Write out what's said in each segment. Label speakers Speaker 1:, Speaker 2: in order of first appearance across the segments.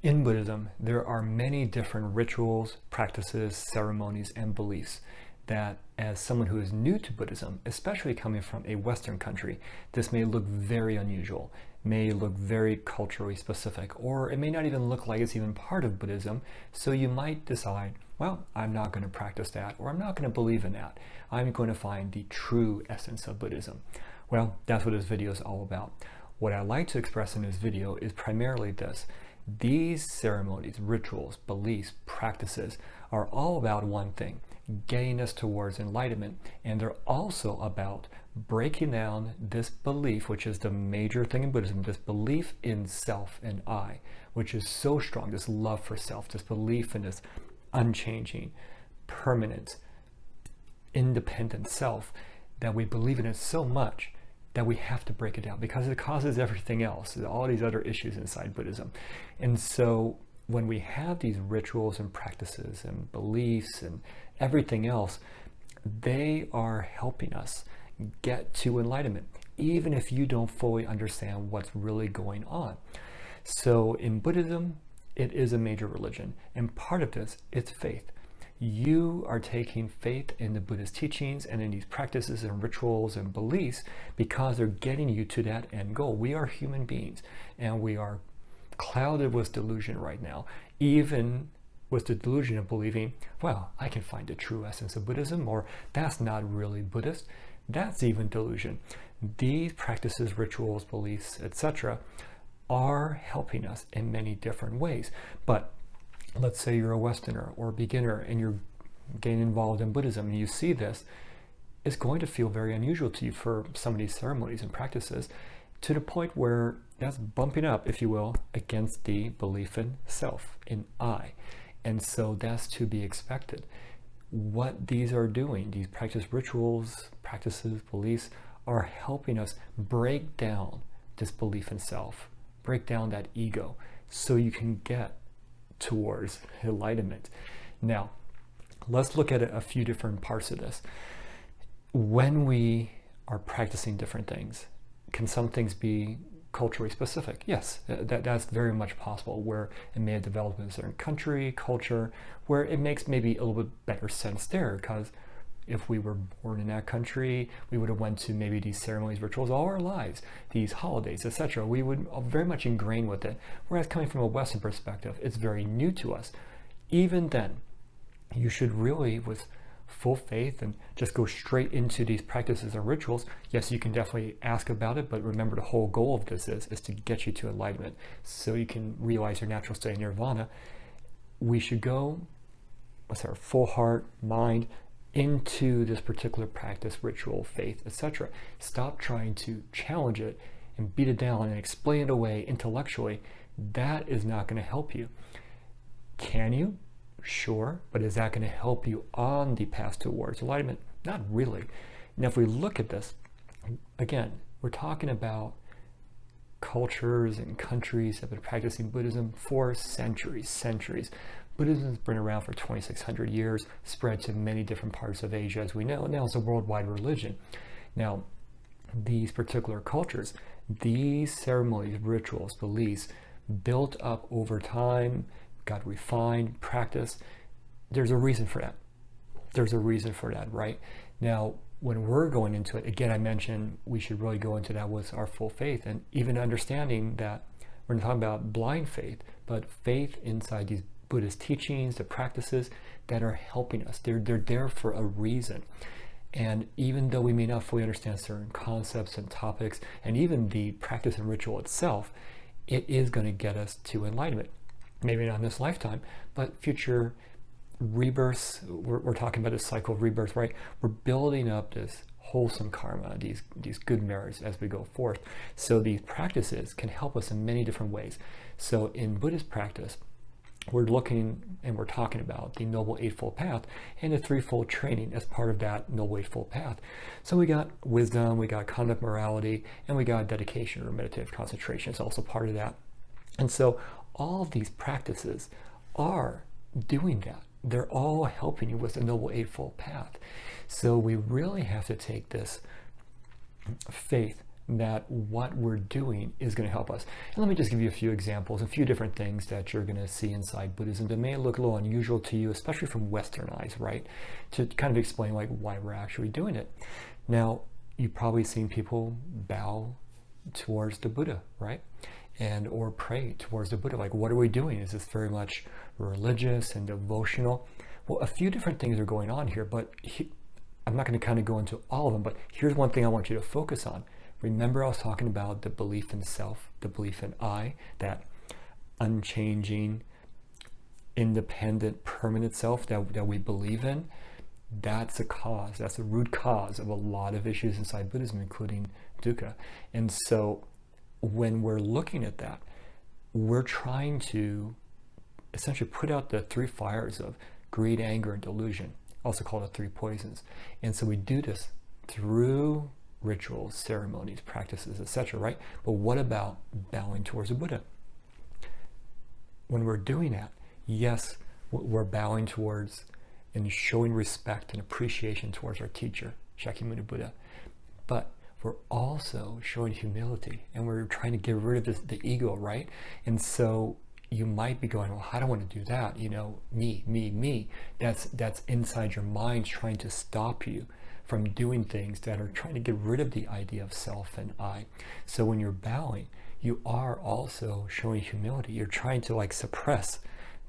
Speaker 1: In Buddhism, there are many different rituals, practices, ceremonies, and beliefs that, as someone who is new to Buddhism, especially coming from a Western country, this may look very unusual, may look very culturally specific, or it may not even look like it's even part of Buddhism, so you might decide, well, I'm not going to practice that, or I'm not going to believe in that. I'm going to find the true essence of Buddhism. Well, that's what this video is all about. What I'd like to express in this video is primarily this. These ceremonies, rituals, beliefs, practices are all about one thing, getting us towards enlightenment, and they're also about breaking down this belief, which is the major thing in Buddhism, this belief in self and I, which is so strong, this love for self, this belief in this unchanging, permanent, independent self, that we believe in it so much that we have to break it down because it causes everything else, all these other issues inside Buddhism. And so when we have these rituals and practices and beliefs and everything else, they are helping us get to enlightenment, even if you don't fully understand what's really going on. So in Buddhism, it is a major religion, and part of this is faith. You are taking faith in the Buddhist teachings and in these practices and rituals and beliefs because they're getting you to that end goal. We are human beings, and we are clouded with delusion right now, even with the delusion of believing, well, I can find the true essence of Buddhism, or that's not really Buddhist. That's even delusion. These practices, rituals, beliefs, etc. are helping us in many different ways. But let's say you're a Westerner or a beginner and you're getting involved in Buddhism and you see this, it's going to feel very unusual to you for some of these ceremonies and practices, to the point where that's bumping up, if you will, against the belief in self, in I. And so that's to be expected. What these are doing, these practice rituals, practices, beliefs, are helping us break down this belief in self, break down that ego, so you can get towards enlightenment. Now, let's look at a few different parts of this. When we are practicing different things, can some things be culturally specific? Yes, that's very much possible, where it may have developed in a certain country, culture, where it makes maybe a little bit better sense there, because if we were born in that country, we would have went to maybe these ceremonies, rituals all our lives, these holidays, etc. We would very much ingrain with it. Whereas coming from a Western perspective, it's very new to us. Even then, you should really, with full faith, and just go straight into these practices and rituals. Yes, you can definitely ask about it, but remember the whole goal of this is to get you to enlightenment, so you can realize your natural state of nirvana. We should go with our full heart, mind, into this particular practice, ritual, faith, etc. Stop trying to challenge it and beat it down and explain it away intellectually. That is not going to help you. Can you? Sure, but is that going to help you on the path towards enlightenment? Not really. Now, if we look at this, again, we're talking about cultures and countries that have been practicing Buddhism for centuries. Buddhism has been around for 2,600 years, spread to many different parts of Asia, as we know, and now it's a worldwide religion. Now, these particular cultures, these ceremonies, rituals, beliefs, built up over time, got refined, practiced. There's a reason for that. There's a reason for that, right? Now, when we're going into it, again, I mentioned we should really go into that with our full faith, and even understanding that we're not talking about blind faith, but faith inside these Buddhist teachings, the practices that are helping us. They're there for a reason. And even though we may not fully understand certain concepts and topics, and even the practice and ritual itself, it is going to get us to enlightenment. Maybe not in this lifetime, but future rebirths. We're talking about a cycle of rebirth, right? We're building up this wholesome karma, these good merits as we go forth. So these practices can help us in many different ways. So in Buddhist practice, we're looking and we're talking about the Noble Eightfold Path and the Threefold Training as part of that Noble Eightfold Path. So we got wisdom, we got conduct morality, and we got dedication or meditative concentration. It's also part of that. And so all of these practices are doing that. They're all helping you with the Noble Eightfold Path. So we really have to take this faith that what we're doing is going to help us. And let me just give you a few examples, a few different things that you're going to see inside Buddhism that may look a little unusual to you, especially from Western eyes, right? To kind of explain like why we're actually doing it. Now, you've probably seen people bow towards the Buddha, right? And or pray towards the Buddha. Like, what are we doing? Is this very much religious and devotional? Well, a few different things are going on here, but I'm not going to kind of go into all of them, but here's one thing I want you to focus on. Remember I was talking about the belief in self, the belief in I, that unchanging, independent, permanent self that we believe in. That's a cause, that's a root cause of a lot of issues inside Buddhism, including dukkha. And so when we're looking at that, we're trying to essentially put out the three fires of greed, anger, and delusion, also called the three poisons. And so we do this through rituals, ceremonies, practices, etc., right? But what about bowing towards the Buddha? When we're doing that, yes, we're bowing towards and showing respect and appreciation towards our teacher, Shakyamuni Buddha. But we're also showing humility, and we're trying to get rid of the ego, right? And so you might be going, well, I don't want to do that, you know, me. That's inside your mind trying to stop you from doing things that are trying to get rid of the idea of self and I. So when you're bowing, you are also showing humility. You're trying to like suppress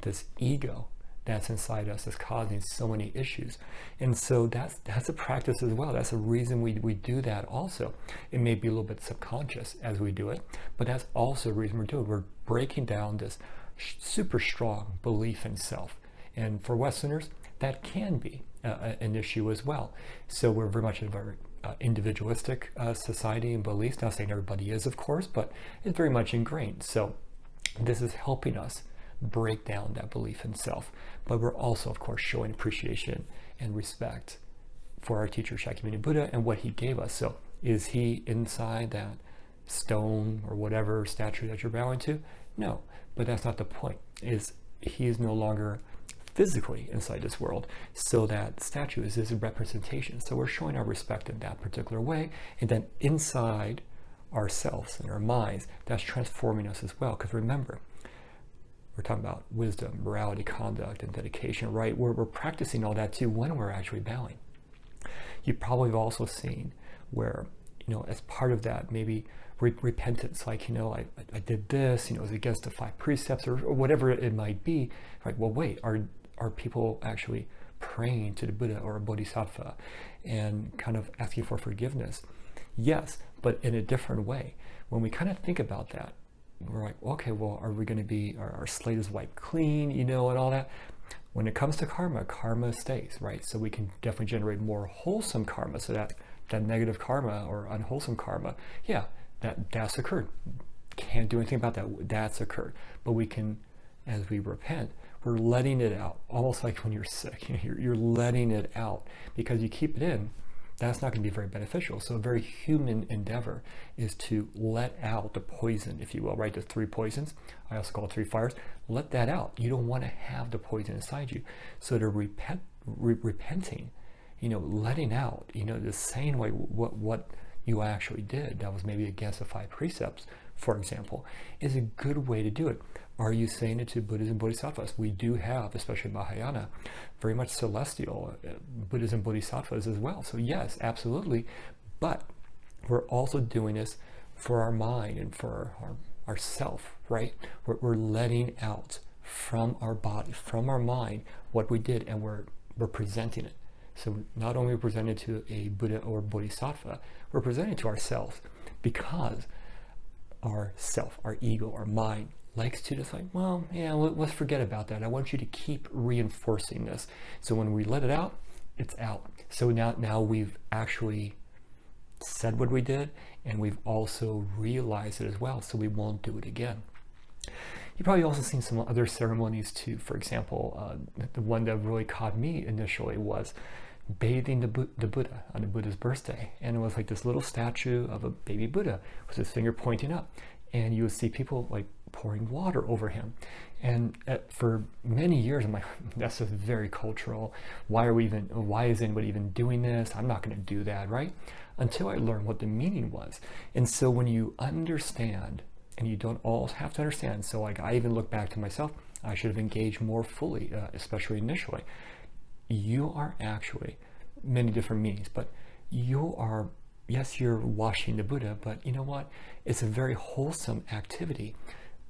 Speaker 1: this ego that's inside us, that's causing so many issues. And so that's a practice as well. That's a reason we do that also. It may be a little bit subconscious as we do it, but that's also a reason we're doing it. We're breaking down this super strong belief in self. And for Westerners, that can be an issue as well. So we're very much in a very individualistic society and beliefs. Not saying everybody is, of course, but it's very much ingrained. So this is helping us break down that belief in self. But we're also, of course, showing appreciation and respect for our teacher Shakyamuni Buddha and what he gave us. So is he inside that stone or whatever statue that you're bowing to? No, but that's not the point. He is no longer physically inside this world, so that statue is his representation. So we're showing our respect in that particular way, and then inside ourselves and our minds, that's transforming us as well. Because remember, we're talking about wisdom, morality, conduct, and dedication, right? We're practicing all that too when we're actually bowing. You probably have also seen where, you know, as part of that, maybe repentance, like, you know, I did this, you know, it was against the 5 precepts or whatever it might be, right? Well, wait, are people actually praying to the Buddha or a Bodhisattva and kind of asking for forgiveness? Yes, but in a different way. When we kind of think about that, we're like, okay, well, are we going to be, our slate is wiped clean, you know, and all that? When it comes to karma, karma stays, right? So we can definitely generate more wholesome karma, so that negative karma or unwholesome karma, yeah, that's occurred. Can't do anything about that. That's occurred. But we can, as we repent, we're letting it out, almost like when you're sick. You know, you're letting it out, because you keep it in, that's not going to be very beneficial. So a very human endeavor is to let out the poison, if you will, right? The 3 poisons. I also call it 3 fires. Let that out. You don't want to have the poison inside you. So to repenting, you know, letting out, you know, the same way what you actually did that was maybe against the 5 precepts, for example, is a good way to do it. Are you saying it to Buddhas and Bodhisattvas? We do have, especially Mahayana, very much celestial Buddhas and Bodhisattvas as well. So yes, absolutely. But we're also doing this for our mind and for our self, right? We're letting out from our body, from our mind, what we did, and we're presenting it. So not only are we presenting it to a Buddha or Bodhisattva, we're presenting it to ourselves, because our self, our ego, our mind likes to just like, well, yeah, let's forget about that. I want you to keep reinforcing this. So when we let it out, it's out. So now we've actually said what we did, and we've also realized it as well, so we won't do it again. You've probably also seen some other ceremonies too. For example, the one that really caught me initially was bathing the Buddha on the Buddha's birthday. And it was like this little statue of a baby Buddha with his finger pointing up. And you would see people like pouring water over him. And for many years, I'm like, that's just very cultural. Why is anybody even doing this? I'm not going to do that, right? Until I learned what the meaning was. And so when you understand, and you don't always have to understand, so like I even look back to myself, I should have engaged more fully, especially initially. You are actually many different meanings, but you are, yes, you're washing the Buddha, but you know what? It's a very wholesome activity.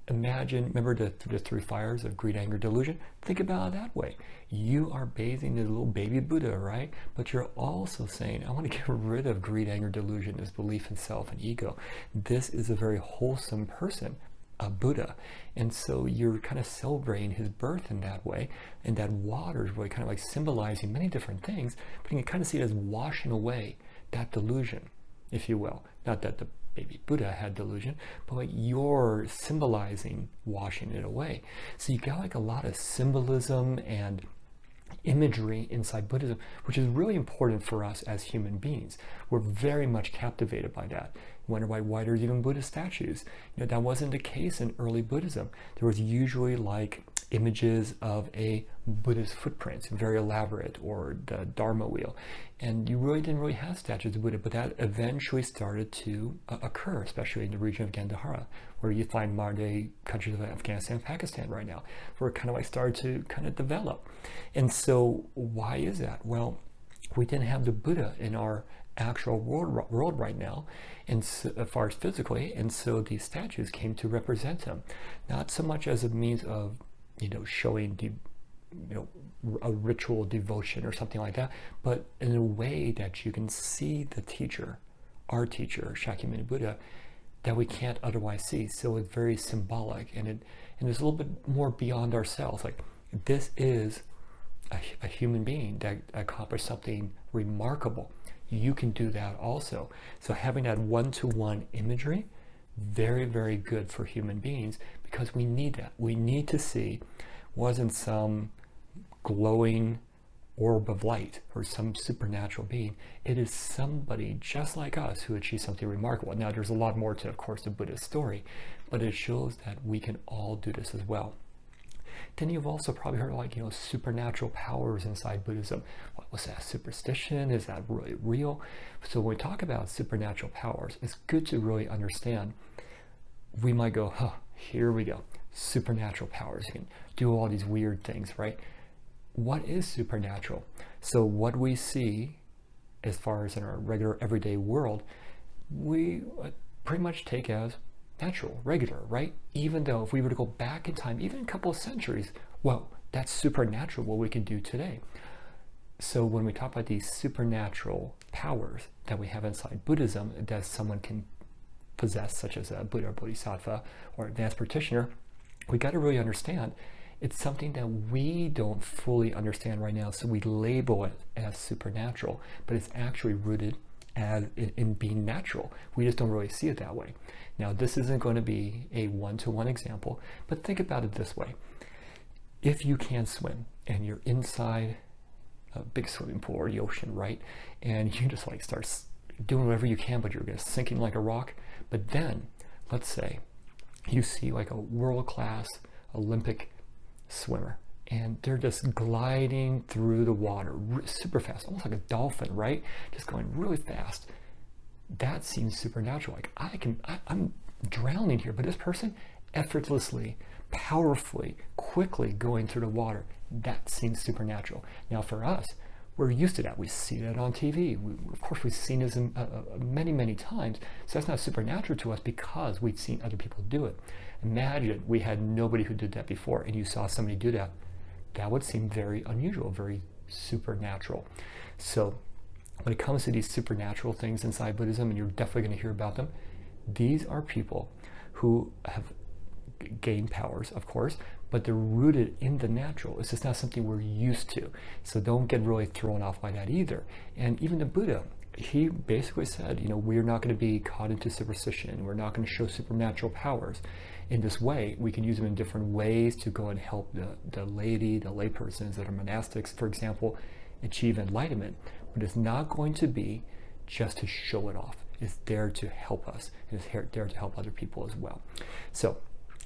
Speaker 1: Imagine, remember the three fires of greed, anger, delusion? Think about it that way. You are bathing the little baby Buddha, right? But you're also saying, I want to get rid of greed, anger, delusion, this belief in self and ego. This is a very wholesome person, a Buddha. And so you're kind of celebrating his birth in that way. And that water is really kind of like symbolizing many different things, but you can kind of see it as washing away that delusion, if you will. Not that the baby Buddha had delusion, but like you're symbolizing washing it away. So you got like a lot of symbolism and imagery inside Buddhism, which is really important for us as human beings. We're very much captivated by that. Wonder why there's even Buddhist statues. You know, that wasn't the case in early Buddhism. There was usually like images of a Buddhist footprints, very elaborate, or the Dharma wheel. And you really didn't really have statues of Buddha, but that eventually started to occur, especially in the region of Gandhara, where you find modern day countries of Afghanistan and Pakistan right now, where it kind of like started to kind of develop. And so why is that? Well, we didn't have the Buddha in our actual world right now, and so, as far as physically, and so these statues came to represent him, not so much as a means of, you know, showing a ritual devotion or something like that, but in a way that you can see the teacher, our teacher, Shakyamuni Buddha, that we can't otherwise see. So it's very symbolic, and it's a little bit more beyond ourselves. Like, this is a human being that accomplished something remarkable. You can do that also. So having that one-to-one imagery, very, very good for human beings, because we need that. We need to see, wasn't some glowing orb of light or some supernatural being. It is somebody just like us who achieved something remarkable. Now, there's a lot more to, of course, the Buddha's story, but it shows that we can all do this as well. Then you've also probably heard, like, supernatural powers inside Buddhism. What was that? Superstition? Is that really real? So when we talk about supernatural powers, it's good to really understand. We might go, here we go. Supernatural powers. You can do all these weird things, right? What is supernatural? So what we see as far as in our regular everyday world, we pretty much take as natural, regular, right? Even though if we were to go back in time, even a couple of centuries, well, that's supernatural what we can do today. So when we talk about these supernatural powers that we have inside Buddhism that someone can possess, such as a Buddha or Bodhisattva or advanced practitioner, we got to really understand it's something that we don't fully understand right now, so we label it as supernatural, but it's actually rooted as in being natural. We just don't really see it that way. Now, this isn't going to be a one-to-one example, but think about it this way. If you can swim and you're inside a big swimming pool or the ocean, right? And you just like start doing whatever you can, but you're just sinking like a rock. But then, let's say you see like a world-class Olympic swimmer, and they're just gliding through the water super fast, almost like a dolphin, right? Just going really fast. That seems supernatural. Like, I'm drowning here, but this person effortlessly, powerfully, quickly going through the water, that seems supernatural. Now for us, we're used to that. We see that on TV. Of course, we've seen this many, many times. So that's not supernatural to us because we've seen other people do it. Imagine we had nobody who did that before, and you saw somebody do that. That would seem very unusual, very supernatural. So when it comes to these supernatural things inside Buddhism, and you're definitely going to hear about them, these are people who have gained powers, of course, but they're rooted in the natural. It's just not something we're used to. So don't get really thrown off by that either. And even the Buddha, he basically said, we're not going to be caught into superstition. We're not going to show supernatural powers. In this way, we can use them in different ways to go and help the laity, the laypersons that are monastics, for example, achieve enlightenment. But it's not going to be just to show it off. It's there to help us. It's there to help other people as well. So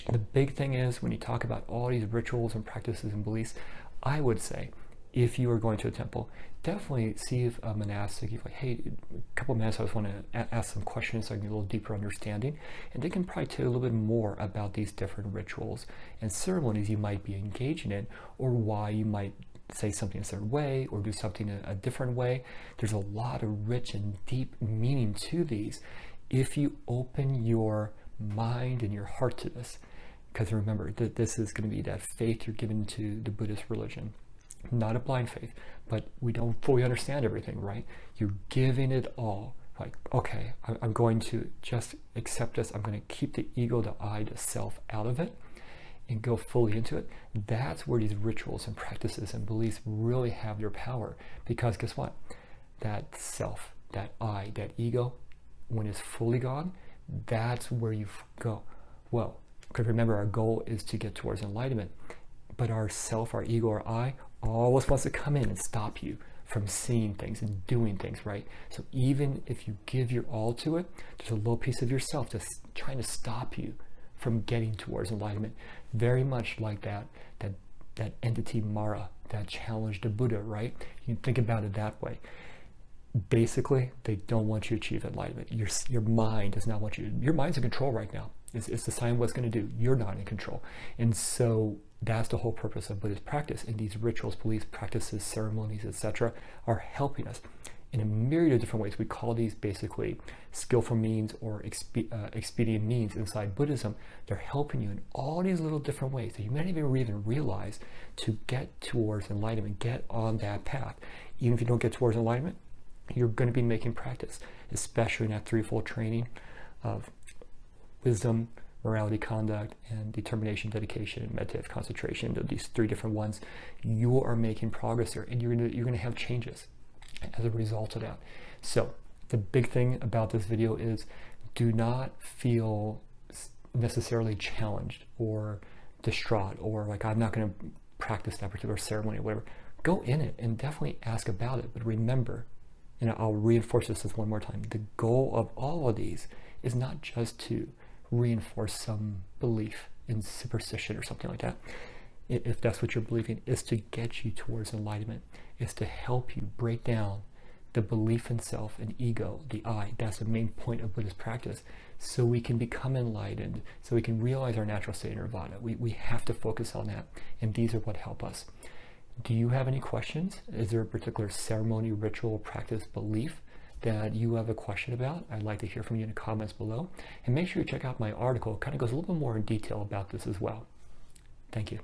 Speaker 1: The big thing is when you talk about all these rituals and practices and beliefs, I would say if you are going to a temple, definitely see if a monastic, if like, hey, a couple of minutes, I just want to ask some questions so I can get a little deeper understanding. And they can probably tell you a little bit more about these different rituals and ceremonies you might be engaging in, or why you might say something a certain way or do something a different way. There's a lot of rich and deep meaning to these if you open your mind and your heart to this. Because remember that this is going to be that faith you're given to the Buddhist religion. Not a blind faith, but we don't fully understand everything, right? You're giving it all. Like, okay, I'm going to just accept this. I'm going to keep the ego, the I, the self out of it and go fully into it. That's where these rituals and practices and beliefs really have their power. Because guess what? That self, that I, that ego, when it's fully gone, that's where you go. Well, because remember, our goal is to get towards enlightenment. But our self, our ego, our I, always wants to come in and stop you from seeing things and doing things, right? So even if you give your all to it, there's a little piece of yourself that's trying to stop you from getting towards enlightenment. Very much like that entity Mara that challenged the Buddha, right? You think about it that way. Basically, they don't want you to achieve enlightenment. Your mind does not want you. Your mind's in control right now. It's deciding what it's going to do. You're not in control. And so that's the whole purpose of Buddhist practice. And these rituals, beliefs, practices, ceremonies, etc., are helping us in a myriad of different ways. We call these basically skillful means or expedient means inside Buddhism. They're helping you in all these little different ways that you might even realize to get towards enlightenment, get on that path. Even if you don't get towards enlightenment, you're going to be making practice, especially in that threefold training of wisdom, morality, conduct, and determination, dedication, and meditative concentration. These three different ones. You are making progress there, and you're going to have changes as a result of that. So the big thing about this video is do not feel necessarily challenged or distraught or like I'm not going to practice that particular ceremony or whatever. Go in it and definitely ask about it. But remember, and I'll reinforce this one more time, the goal of all of these is not just to reinforce some belief in superstition or something like that. If that's what you're believing, is to get you towards enlightenment, is to help you break down the belief in self and ego, the I. That's the main point of Buddhist practice, so we can become enlightened, so we can realize our natural state of nirvana. We have to focus on that, and these are what help us. Do you have any questions? Is there a particular ceremony, ritual, practice, belief that you have a question about? I'd like to hear from you in the comments below. And make sure you check out my article. It kind of goes a little bit more in detail about this as well. Thank you.